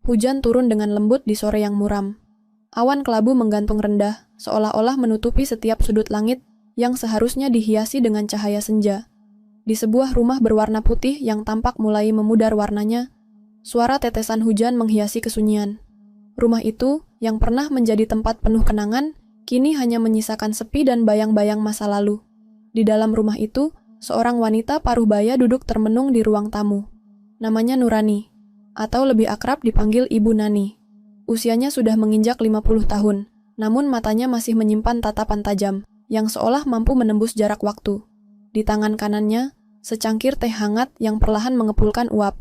Hujan turun dengan lembut di sore yang muram. Awan kelabu menggantung rendah, seolah-olah menutupi setiap sudut langit yang seharusnya dihiasi dengan cahaya senja. Di sebuah rumah berwarna putih yang tampak mulai memudar warnanya, suara tetesan hujan menghiasi kesunyian. Rumah itu, yang pernah menjadi tempat penuh kenangan, kini hanya menyisakan sepi dan bayang-bayang masa lalu. Di dalam rumah itu, seorang wanita paruh baya duduk termenung di ruang tamu. Namanya Nurani, atau lebih akrab dipanggil Ibu Nani. Usianya sudah menginjak 50 tahun, namun matanya masih menyimpan tatapan tajam, yang seolah mampu menembus jarak waktu. Di tangan kanannya, secangkir teh hangat yang perlahan mengepulkan uap.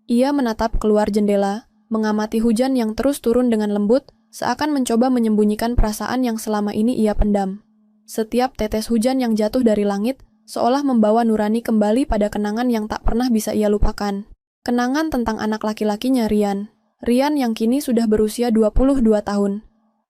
Ia menatap keluar jendela, mengamati hujan yang terus turun dengan lembut, seakan mencoba menyembunyikan perasaan yang selama ini ia pendam. Setiap tetes hujan yang jatuh dari langit, seolah membawa Nurani kembali pada kenangan yang tak pernah bisa ia lupakan. Kenangan tentang anak laki-lakinya Rian. Rian yang kini sudah berusia 22 tahun.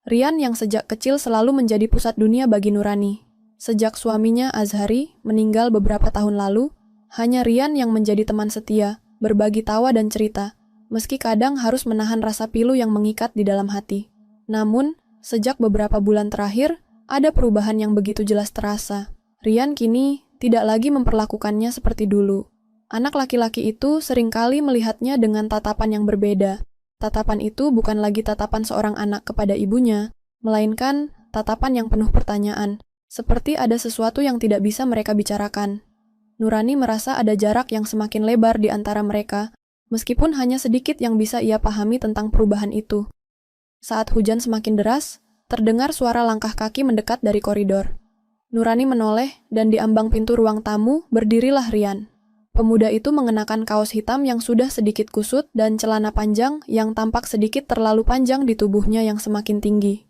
Rian yang sejak kecil selalu menjadi pusat dunia bagi Nurani. Sejak suaminya Azhari meninggal beberapa tahun lalu, hanya Rian yang menjadi teman setia, berbagi tawa dan cerita, meski kadang harus menahan rasa pilu yang mengikat di dalam hati. Namun, sejak beberapa bulan terakhir, ada perubahan yang begitu jelas terasa. Rian kini tidak lagi memperlakukannya seperti dulu. Anak laki-laki itu seringkali melihatnya dengan tatapan yang berbeda. Tatapan itu bukan lagi tatapan seorang anak kepada ibunya, melainkan tatapan yang penuh pertanyaan, seperti ada sesuatu yang tidak bisa mereka bicarakan. Nurani merasa ada jarak yang semakin lebar di antara mereka, meskipun hanya sedikit yang bisa ia pahami tentang perubahan itu. Saat hujan semakin deras, terdengar suara langkah kaki mendekat dari koridor. Nurani menoleh, dan di ambang pintu ruang tamu berdirilah Rian. Pemuda itu mengenakan kaos hitam yang sudah sedikit kusut dan celana panjang yang tampak sedikit terlalu panjang di tubuhnya yang semakin tinggi.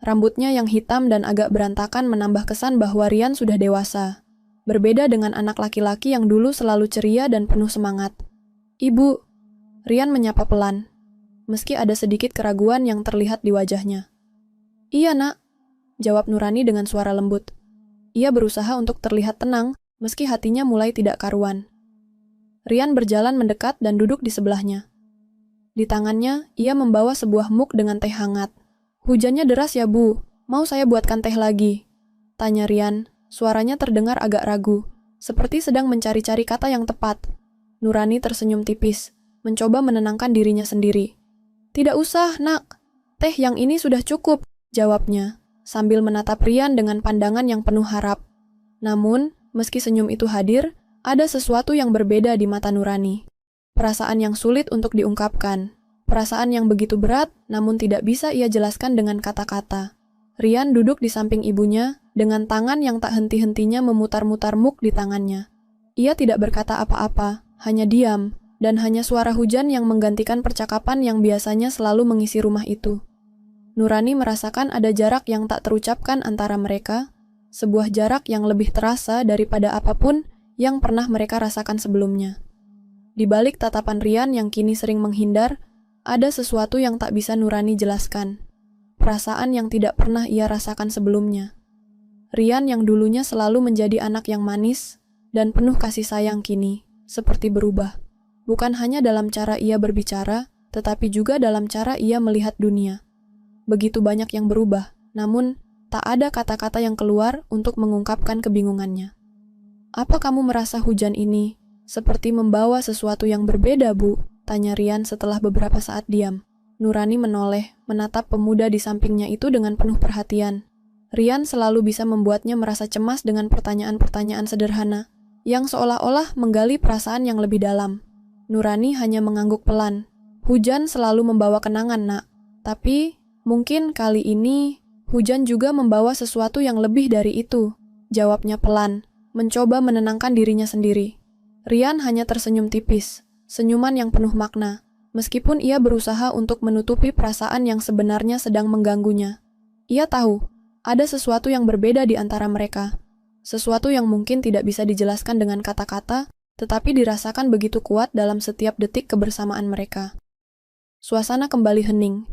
Rambutnya yang hitam dan agak berantakan menambah kesan bahwa Rian sudah dewasa. Berbeda dengan anak laki-laki yang dulu selalu ceria dan penuh semangat. "Ibu," Rian menyapa pelan, meski ada sedikit keraguan yang terlihat di wajahnya. "Iya, Nak," jawab Nurani dengan suara lembut. Ia berusaha untuk terlihat tenang, meski hatinya mulai tidak karuan. Rian berjalan mendekat dan duduk di sebelahnya. Di tangannya, ia membawa sebuah mug dengan teh hangat. "Hujannya deras ya, Bu. Mau saya buatkan teh lagi?" tanya Rian. Suaranya terdengar agak ragu, seperti sedang mencari-cari kata yang tepat. Nurani tersenyum tipis, mencoba menenangkan dirinya sendiri. "Tidak usah, Nak. Teh yang ini sudah cukup," jawabnya, sambil menatap Rian dengan pandangan yang penuh harap. Namun, meski senyum itu hadir, ada sesuatu yang berbeda di mata Nurani. Perasaan yang sulit untuk diungkapkan. Perasaan yang begitu berat, namun tidak bisa ia jelaskan dengan kata-kata. Rian duduk di samping ibunya, dengan tangan yang tak henti-hentinya memutar-mutar mug di tangannya. Ia tidak berkata apa-apa, hanya diam, dan hanya suara hujan yang menggantikan percakapan yang biasanya selalu mengisi rumah itu. Nurani merasakan ada jarak yang tak terucapkan antara mereka, sebuah jarak yang lebih terasa daripada apapun yang pernah mereka rasakan sebelumnya. Di balik tatapan Rian yang kini sering menghindar, ada sesuatu yang tak bisa Nurani jelaskan. Perasaan yang tidak pernah ia rasakan sebelumnya. Rian yang dulunya selalu menjadi anak yang manis dan penuh kasih sayang kini, seperti berubah. Bukan hanya dalam cara ia berbicara, tetapi juga dalam cara ia melihat dunia. Begitu banyak yang berubah, namun tak ada kata-kata yang keluar untuk mengungkapkan kebingungannya. "Apa kamu merasa hujan ini seperti membawa sesuatu yang berbeda, Bu?" tanya Rian setelah beberapa saat diam. Nurani menoleh, menatap pemuda di sampingnya itu dengan penuh perhatian. Rian selalu bisa membuatnya merasa cemas dengan pertanyaan-pertanyaan sederhana, yang seolah-olah menggali perasaan yang lebih dalam. Nurani hanya mengangguk pelan. "Hujan selalu membawa kenangan, Nak. Tapi, mungkin kali ini, hujan juga membawa sesuatu yang lebih dari itu," jawabnya pelan, mencoba menenangkan dirinya sendiri. Rian hanya tersenyum tipis, senyuman yang penuh makna, meskipun ia berusaha untuk menutupi perasaan yang sebenarnya sedang mengganggunya. Ia tahu, ada sesuatu yang berbeda di antara mereka, sesuatu yang mungkin tidak bisa dijelaskan dengan kata-kata, tetapi dirasakan begitu kuat dalam setiap detik kebersamaan mereka. Suasana kembali hening,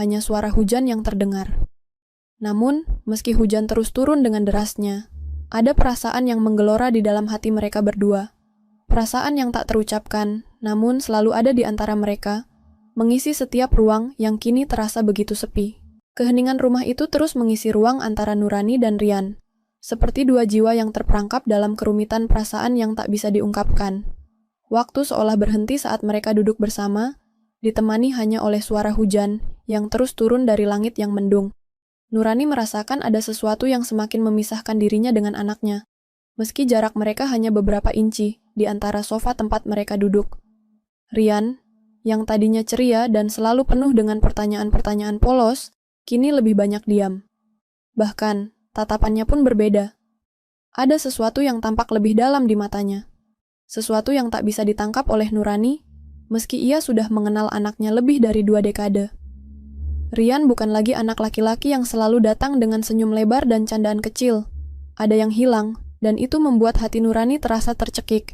hanya suara hujan yang terdengar. Namun, meski hujan terus turun dengan derasnya, ada perasaan yang menggelora di dalam hati mereka berdua. Perasaan yang tak terucapkan, namun selalu ada di antara mereka, mengisi setiap ruang yang kini terasa begitu sepi. Keheningan rumah itu terus mengisi ruang antara Nurani dan Rian, seperti dua jiwa yang terperangkap dalam kerumitan perasaan yang tak bisa diungkapkan. Waktu seolah berhenti saat mereka duduk bersama, ditemani hanya oleh suara hujan yang terus turun dari langit yang mendung. Nurani merasakan ada sesuatu yang semakin memisahkan dirinya dengan anaknya, meski jarak mereka hanya beberapa inci di antara sofa tempat mereka duduk. Rian, yang tadinya ceria dan selalu penuh dengan pertanyaan-pertanyaan polos, kini lebih banyak diam. Bahkan, tatapannya pun berbeda. Ada sesuatu yang tampak lebih dalam di matanya. Sesuatu yang tak bisa ditangkap oleh Nurani, meski ia sudah mengenal anaknya lebih dari 2 dekade. Rian bukan lagi anak laki-laki yang selalu datang dengan senyum lebar dan candaan kecil. Ada yang hilang, dan itu membuat hati Nurani terasa tercekik.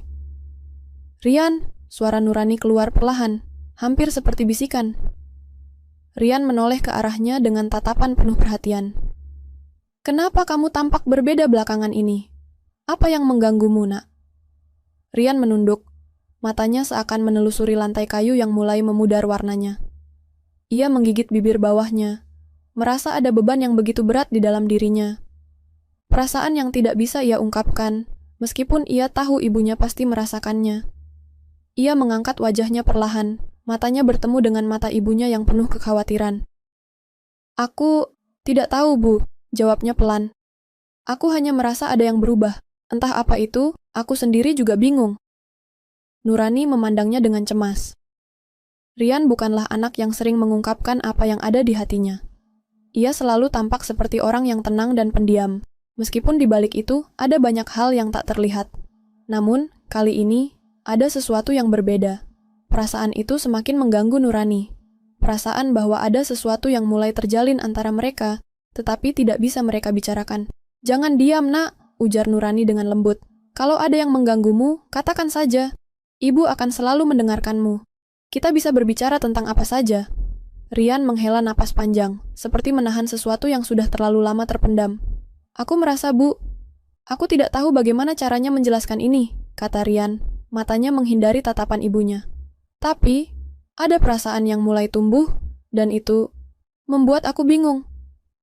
"Rian," suara Nurani keluar perlahan, hampir seperti bisikan. Rian menoleh ke arahnya dengan tatapan penuh perhatian. "Kenapa kamu tampak berbeda belakangan ini? Apa yang mengganggumu, nak?" Rian menunduk, matanya seakan menelusuri lantai kayu yang mulai memudar warnanya. Ia menggigit bibir bawahnya, merasa ada beban yang begitu berat di dalam dirinya. Perasaan yang tidak bisa ia ungkapkan, meskipun ia tahu ibunya pasti merasakannya. Ia mengangkat wajahnya perlahan, matanya bertemu dengan mata ibunya yang penuh kekhawatiran. "Aku tidak tahu, Bu," jawabnya pelan. "Aku hanya merasa ada yang berubah. Entah apa itu, aku sendiri juga bingung." Nurani memandangnya dengan cemas. Rian bukanlah anak yang sering mengungkapkan apa yang ada di hatinya. Ia selalu tampak seperti orang yang tenang dan pendiam, meskipun di balik itu ada banyak hal yang tak terlihat. Namun, kali ini, ada sesuatu yang berbeda. Perasaan itu semakin mengganggu Nurani. Perasaan bahwa ada sesuatu yang mulai terjalin antara mereka, tetapi tidak bisa mereka bicarakan. "Jangan diam, nak," ujar Nurani dengan lembut. "Kalau ada yang mengganggumu, katakan saja. Ibu akan selalu mendengarkanmu. Kita bisa berbicara tentang apa saja." Rian menghela napas panjang, seperti menahan sesuatu yang sudah terlalu lama terpendam. "Aku merasa, Bu, aku tidak tahu bagaimana caranya menjelaskan ini," kata Rian, matanya menghindari tatapan ibunya. "Tapi, ada perasaan yang mulai tumbuh, dan itu membuat aku bingung."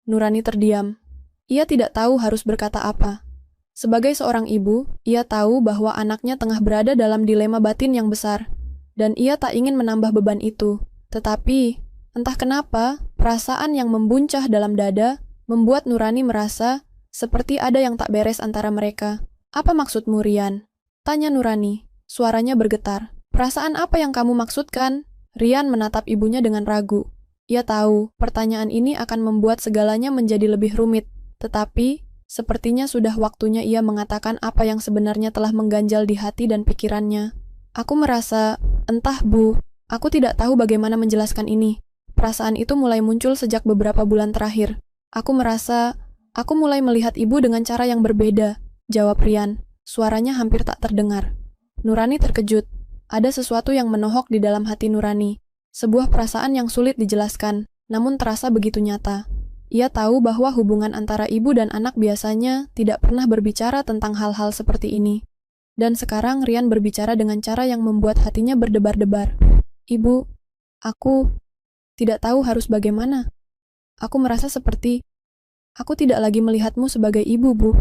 Nurani terdiam. Ia tidak tahu harus berkata apa. Sebagai seorang ibu, ia tahu bahwa anaknya tengah berada dalam dilema batin yang besar, dan ia tak ingin menambah beban itu. Tetapi, entah kenapa, perasaan yang membuncah dalam dada membuat Nurani merasa seperti ada yang tak beres antara mereka. "Apa maksudmu, Rian?" tanya Nurani. Suaranya bergetar. "Perasaan apa yang kamu maksudkan?" Rian menatap ibunya dengan ragu. Ia tahu, pertanyaan ini akan membuat segalanya menjadi lebih rumit. Tetapi, sepertinya sudah waktunya ia mengatakan apa yang sebenarnya telah mengganjal di hati dan pikirannya. "Aku merasa, entah, Bu, aku tidak tahu bagaimana menjelaskan ini. Perasaan itu mulai muncul sejak beberapa bulan terakhir. Aku merasa, aku mulai melihat ibu dengan cara yang berbeda," jawab Rian. Suaranya hampir tak terdengar. Nurani terkejut. Ada sesuatu yang menohok di dalam hati Nurani. Sebuah perasaan yang sulit dijelaskan, namun terasa begitu nyata. Ia tahu bahwa hubungan antara ibu dan anak biasanya tidak pernah berbicara tentang hal-hal seperti ini. Dan sekarang Rian berbicara dengan cara yang membuat hatinya berdebar-debar. "Ibu, aku tidak tahu harus bagaimana. Aku merasa seperti aku tidak lagi melihatmu sebagai ibu, Bu.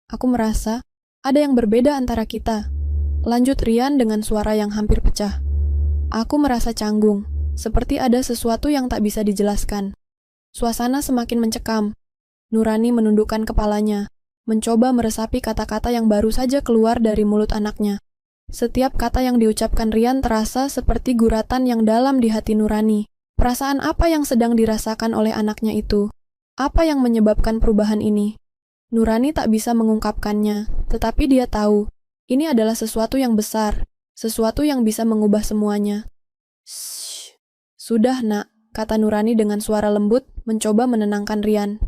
Aku merasa ada yang berbeda antara kita," lanjut Rian dengan suara yang hampir pecah. "Aku merasa canggung, seperti ada sesuatu yang tak bisa dijelaskan." Suasana semakin mencekam. Nurani menundukkan kepalanya, mencoba meresapi kata-kata yang baru saja keluar dari mulut anaknya. Setiap kata yang diucapkan Rian terasa seperti guratan yang dalam di hati Nurani. Perasaan apa yang sedang dirasakan oleh anaknya itu? Apa yang menyebabkan perubahan ini? Nurani tak bisa mengungkapkannya, tetapi dia tahu, ini adalah sesuatu yang besar, sesuatu yang bisa mengubah semuanya. "Shh, sudah, nak," kata Nurani dengan suara lembut, mencoba menenangkan Rian.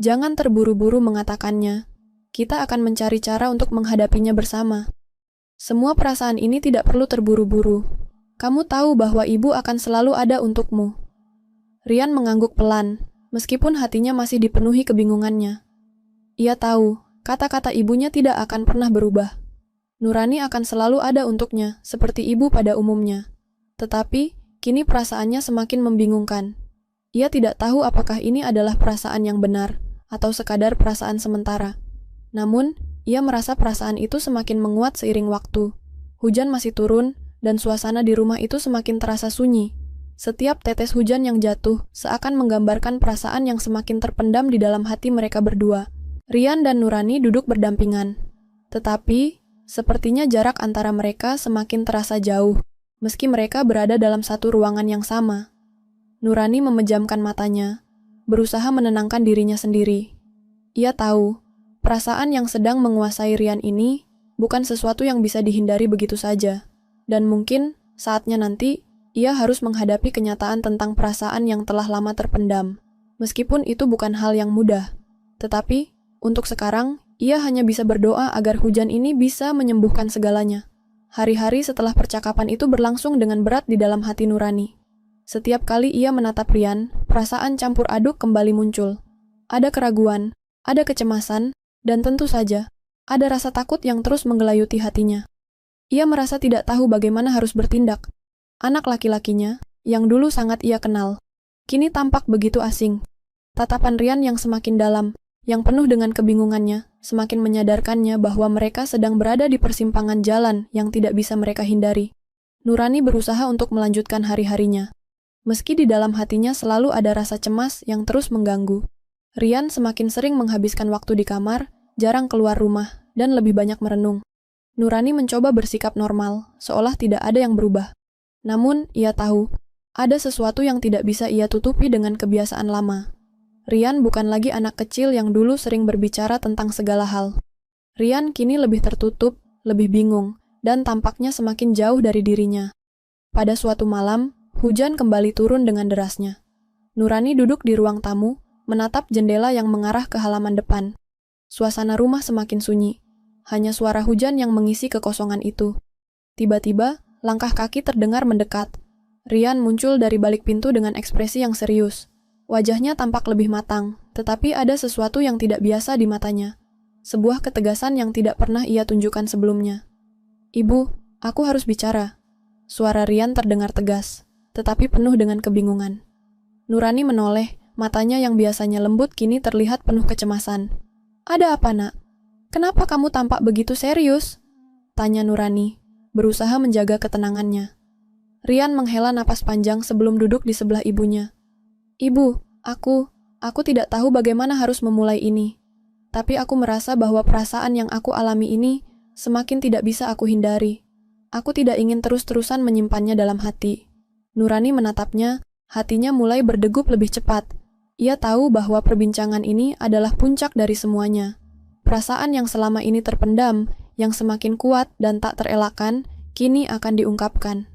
"Jangan terburu-buru mengatakannya. Kita akan mencari cara untuk menghadapinya bersama. Semua perasaan ini tidak perlu terburu-buru. Kamu tahu bahwa ibu akan selalu ada untukmu." Rian mengangguk pelan, meskipun hatinya masih dipenuhi kebingungannya. Ia tahu, kata-kata ibunya tidak akan pernah berubah. Nurani akan selalu ada untuknya, seperti ibu pada umumnya. Tetapi, Kini perasaannya semakin membingungkan. Ia tidak tahu apakah ini adalah perasaan yang benar atau sekadar perasaan sementara. Namun, ia merasa perasaan itu semakin menguat seiring waktu. Hujan masih turun, dan suasana di rumah itu semakin terasa sunyi. Setiap tetes hujan yang jatuh seakan menggambarkan perasaan yang semakin terpendam di dalam hati mereka berdua. Rian dan Nurani duduk berdampingan. Tetapi, sepertinya jarak antara mereka semakin terasa jauh, meski mereka berada dalam satu ruangan yang sama. Nurani memejamkan matanya, berusaha menenangkan dirinya sendiri. Ia tahu, perasaan yang sedang menguasai Rian ini bukan sesuatu yang bisa dihindari begitu saja. Dan mungkin, saatnya nanti, ia harus menghadapi kenyataan tentang perasaan yang telah lama terpendam. Meskipun itu bukan hal yang mudah. Tetapi, untuk sekarang, ia hanya bisa berdoa agar hujan ini bisa menyembuhkan segalanya. Hari-hari setelah percakapan itu berlangsung dengan berat di dalam hati Nurani. Setiap kali ia menatap Rian, perasaan campur aduk kembali muncul. Ada keraguan, ada kecemasan, dan tentu saja, ada rasa takut yang terus menggelayuti hatinya. Ia merasa tidak tahu bagaimana harus bertindak. Anak laki-lakinya, yang dulu sangat ia kenal, kini tampak begitu asing. Tatapan Rian yang semakin dalam, yang penuh dengan kebingungannya, semakin menyadarkannya bahwa mereka sedang berada di persimpangan jalan yang tidak bisa mereka hindari. Nurani berusaha untuk melanjutkan hari-harinya. Meski di dalam hatinya selalu ada rasa cemas yang terus mengganggu. Rian semakin sering menghabiskan waktu di kamar, jarang keluar rumah, dan lebih banyak merenung. Nurani mencoba bersikap normal, seolah tidak ada yang berubah. Namun, ia tahu, ada sesuatu yang tidak bisa ia tutupi dengan kebiasaan lama. Rian bukan lagi anak kecil yang dulu sering berbicara tentang segala hal. Rian kini lebih tertutup, lebih bingung, dan tampaknya semakin jauh dari dirinya. Pada suatu malam, hujan kembali turun dengan derasnya. Nurani duduk di ruang tamu, menatap jendela yang mengarah ke halaman depan. Suasana rumah semakin sunyi. Hanya suara hujan yang mengisi kekosongan itu. Tiba-tiba, langkah kaki terdengar mendekat. Rian muncul dari balik pintu dengan ekspresi yang serius. Wajahnya tampak lebih matang, tetapi ada sesuatu yang tidak biasa di matanya. Sebuah ketegasan yang tidak pernah ia tunjukkan sebelumnya. "Ibu, aku harus bicara." Suara Rian terdengar tegas, tetapi penuh dengan kebingungan. Nurani menoleh, matanya yang biasanya lembut kini terlihat penuh kecemasan. "Ada apa, Nak? Kenapa kamu tampak begitu serius?" tanya Nurani, berusaha menjaga ketenangannya. Rian menghela napas panjang sebelum duduk di sebelah ibunya. "Ibu, aku tidak tahu bagaimana harus memulai ini. Tapi aku merasa bahwa perasaan yang aku alami ini semakin tidak bisa aku hindari. Aku tidak ingin terus-terusan menyimpannya dalam hati." Nurani menatapnya, hatinya mulai berdegup lebih cepat. Ia tahu bahwa perbincangan ini adalah puncak dari semuanya. Perasaan yang selama ini terpendam, yang semakin kuat dan tak terelakkan, kini akan diungkapkan.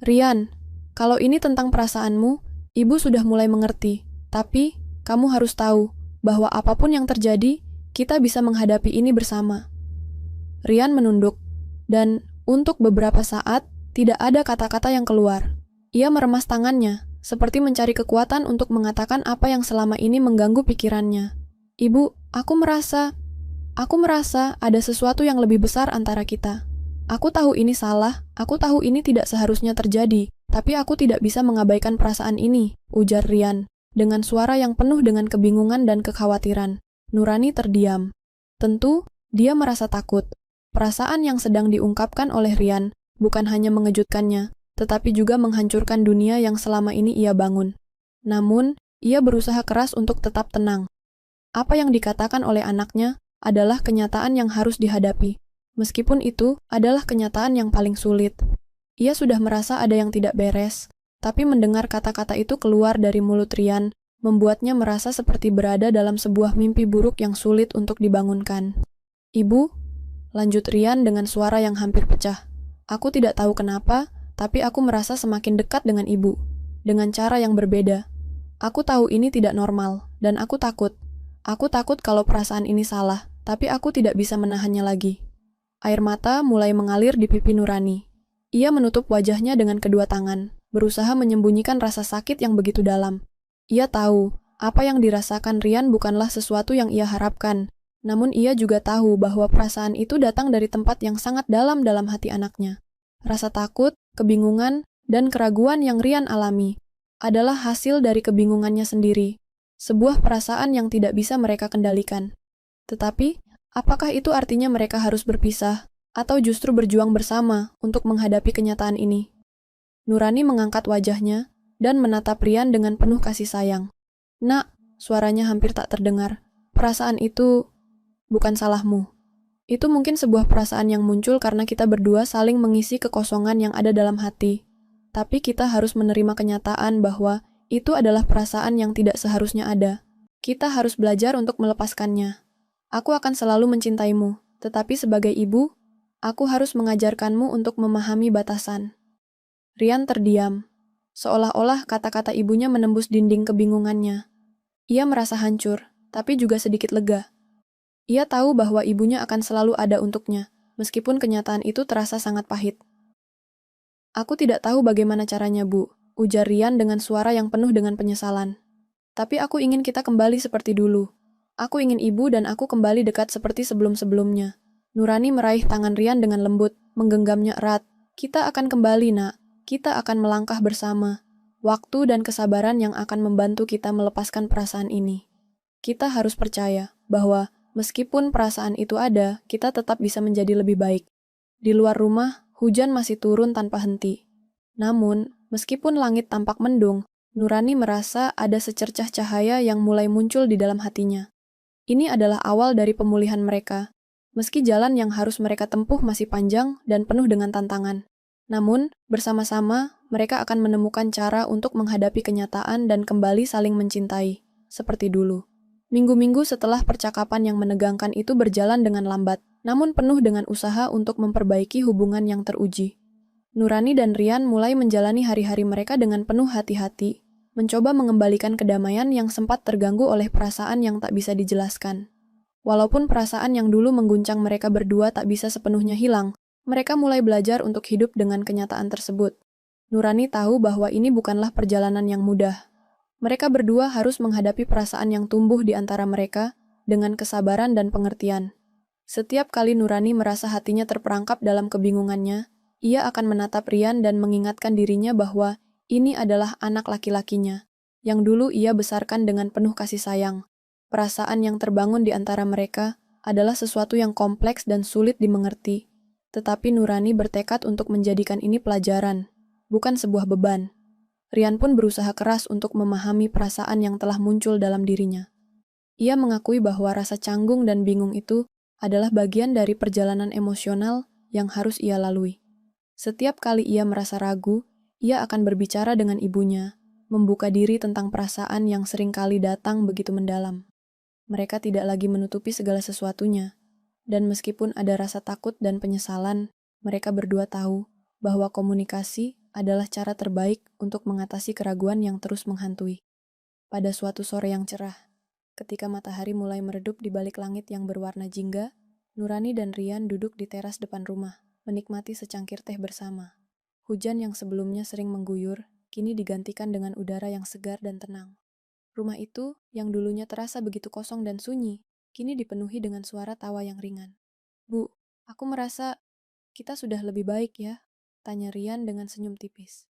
"Rian, kalau ini tentang perasaanmu, Ibu sudah mulai mengerti. Tapi, kamu harus tahu bahwa apapun yang terjadi, kita bisa menghadapi ini bersama." Rian menunduk, dan untuk beberapa saat, tidak ada kata-kata yang keluar. Ia meremas tangannya, seperti mencari kekuatan untuk mengatakan apa yang selama ini mengganggu pikirannya. "Ibu, aku merasa ada sesuatu yang lebih besar antara kita. Aku tahu ini salah, aku tahu ini tidak seharusnya terjadi, tapi aku tidak bisa mengabaikan perasaan ini," ujar Rian, dengan suara yang penuh dengan kebingungan dan kekhawatiran. Nurani terdiam. Tentu, dia merasa takut. Perasaan yang sedang diungkapkan oleh Rian bukan hanya mengejutkannya, tetapi juga menghancurkan dunia yang selama ini ia bangun. Namun, ia berusaha keras untuk tetap tenang. Apa yang dikatakan oleh anaknya adalah kenyataan yang harus dihadapi. Meskipun itu adalah kenyataan yang paling sulit. Ia sudah merasa ada yang tidak beres, tapi mendengar kata-kata itu keluar dari mulut Rian, membuatnya merasa seperti berada dalam sebuah mimpi buruk yang sulit untuk dibangunkan. "Ibu," lanjut Rian dengan suara yang hampir pecah. "Aku tidak tahu kenapa, tapi aku merasa semakin dekat dengan Ibu, dengan cara yang berbeda. Aku tahu ini tidak normal, dan aku takut. Aku takut kalau perasaan ini salah, tapi aku tidak bisa menahannya lagi." Air mata mulai mengalir di pipi Nurani. Ia menutup wajahnya dengan kedua tangan, berusaha menyembunyikan rasa sakit yang begitu dalam. Ia tahu, apa yang dirasakan Rian bukanlah sesuatu yang ia harapkan, namun ia juga tahu bahwa perasaan itu datang dari tempat yang sangat dalam hati anaknya. Rasa takut, kebingungan, Dan keraguan yang Rian alami adalah hasil dari kebingungannya sendiri, sebuah perasaan yang tidak bisa mereka kendalikan. Tetapi, apakah itu artinya mereka harus berpisah, atau justru berjuang bersama untuk menghadapi kenyataan ini? Nurani mengangkat wajahnya dan menatap Rian dengan penuh kasih sayang. "Nak," suaranya hampir tak terdengar. "Perasaan itu bukan salahmu. Itu mungkin sebuah perasaan yang muncul karena kita berdua saling mengisi kekosongan yang ada dalam hati. Tapi kita harus menerima kenyataan bahwa itu adalah perasaan yang tidak seharusnya ada. Kita harus belajar untuk melepaskannya. Aku akan selalu mencintaimu, tetapi sebagai ibu, aku harus mengajarkanmu untuk memahami batasan." Rian terdiam, seolah-olah kata-kata ibunya menembus dinding kebingungannya. Ia merasa hancur, tapi juga sedikit lega. Ia tahu bahwa ibunya akan selalu ada untuknya, meskipun kenyataan itu terasa sangat pahit. "Aku tidak tahu bagaimana caranya, Bu," ujar Rian dengan suara yang penuh dengan penyesalan. "Tapi aku ingin kita kembali seperti dulu. Aku ingin ibu dan aku kembali dekat seperti sebelum-sebelumnya." Nurani meraih tangan Rian dengan lembut, menggenggamnya erat. "Kita akan kembali, Nak. Kita akan melangkah bersama. Waktu dan kesabaran yang akan membantu kita melepaskan perasaan ini. Kita harus percaya bahwa meskipun perasaan itu ada, kita tetap bisa menjadi lebih baik." Di luar rumah, hujan masih turun tanpa henti. Namun, meskipun langit tampak mendung, Nurani merasa ada secercah cahaya yang mulai muncul di dalam hatinya. Ini adalah awal dari pemulihan mereka, meski jalan yang harus mereka tempuh masih panjang dan penuh dengan tantangan. Namun, bersama-sama, mereka akan menemukan cara untuk menghadapi kenyataan dan kembali saling mencintai, seperti dulu. Minggu-minggu setelah percakapan yang menegangkan itu berjalan dengan lambat, namun penuh dengan usaha untuk memperbaiki hubungan yang teruji. Nurani dan Rian mulai menjalani hari-hari mereka dengan penuh hati-hati, mencoba mengembalikan kedamaian yang sempat terganggu oleh perasaan yang tak bisa dijelaskan. Walaupun perasaan yang dulu mengguncang mereka berdua tak bisa sepenuhnya hilang, mereka mulai belajar untuk hidup dengan kenyataan tersebut. Nurani tahu bahwa ini bukanlah perjalanan yang mudah. Mereka berdua harus menghadapi perasaan yang tumbuh di antara mereka dengan kesabaran dan pengertian. Setiap kali Nurani merasa hatinya terperangkap dalam kebingungannya, ia akan menatap Rian dan mengingatkan dirinya bahwa ini adalah anak laki-lakinya, yang dulu ia besarkan dengan penuh kasih sayang. Perasaan yang terbangun di antara mereka adalah sesuatu yang kompleks dan sulit dimengerti, tetapi Nurani bertekad untuk menjadikan ini pelajaran, bukan sebuah beban. Rian pun berusaha keras untuk memahami perasaan yang telah muncul dalam dirinya. Ia mengakui bahwa rasa canggung dan bingung itu adalah bagian dari perjalanan emosional yang harus ia lalui. Setiap kali ia merasa ragu, ia akan berbicara dengan ibunya, membuka diri tentang perasaan yang sering kali datang begitu mendalam. Mereka tidak lagi menutupi segala sesuatunya, dan meskipun ada rasa takut dan penyesalan, mereka berdua tahu bahwa komunikasi adalah cara terbaik untuk mengatasi keraguan yang terus menghantui. Pada suatu sore yang cerah, ketika matahari mulai meredup di balik langit yang berwarna jingga, Nurani dan Rian duduk di teras depan rumah, menikmati secangkir teh bersama. Hujan yang sebelumnya sering mengguyur, kini digantikan dengan udara yang segar dan tenang. Rumah itu, yang dulunya terasa begitu kosong dan sunyi, kini dipenuhi dengan suara tawa yang ringan. "Bu, aku merasa kita sudah lebih baik ya?" tanya Rian dengan senyum tipis.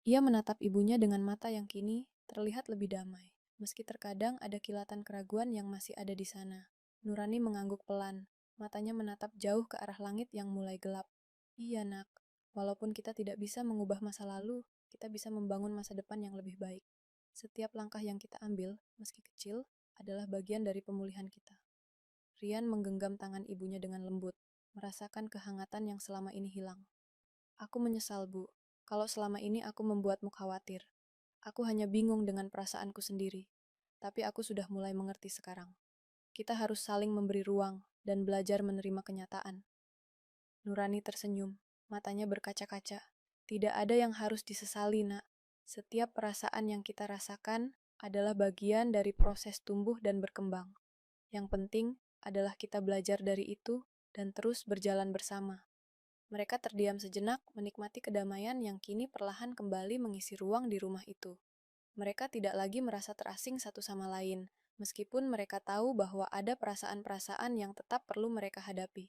Ia menatap ibunya dengan mata yang kini terlihat lebih damai, meski terkadang ada kilatan keraguan yang masih ada di sana. Nurani mengangguk pelan, matanya menatap jauh ke arah langit yang mulai gelap. "Iya, Nak. Walaupun kita tidak bisa mengubah masa lalu, kita bisa membangun masa depan yang lebih baik. Setiap langkah yang kita ambil, meski kecil, adalah bagian dari pemulihan kita." Rian menggenggam tangan ibunya dengan lembut, merasakan kehangatan yang selama ini hilang. "Aku menyesal, Bu, kalau selama ini aku membuatmu khawatir. Aku hanya bingung dengan perasaanku sendiri. Tapi aku sudah mulai mengerti sekarang. Kita harus saling memberi ruang dan belajar menerima kenyataan." Nurani tersenyum, matanya berkaca-kaca. "Tidak ada yang harus disesali, Nak. Setiap perasaan yang kita rasakan adalah bagian dari proses tumbuh dan berkembang. Yang penting adalah kita belajar dari itu dan terus berjalan bersama." Mereka terdiam sejenak, menikmati kedamaian yang kini perlahan kembali mengisi ruang di rumah itu. Mereka tidak lagi merasa terasing satu sama lain, meskipun mereka tahu bahwa ada perasaan-perasaan yang tetap perlu mereka hadapi.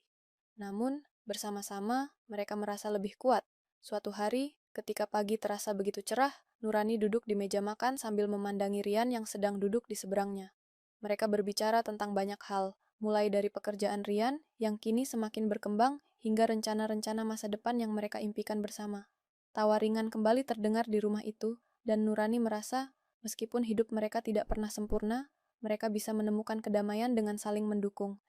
Namun, bersama-sama, mereka merasa lebih kuat. Suatu hari, Ketika pagi terasa begitu cerah, Nurani duduk di meja makan sambil memandangi Rian yang sedang duduk di seberangnya. Mereka berbicara tentang banyak hal, mulai dari pekerjaan Rian yang kini semakin berkembang hingga rencana-rencana masa depan yang mereka impikan bersama. Tawa ringan kembali terdengar di rumah itu, dan Nurani merasa meskipun hidup mereka tidak pernah sempurna, mereka bisa menemukan kedamaian dengan saling mendukung.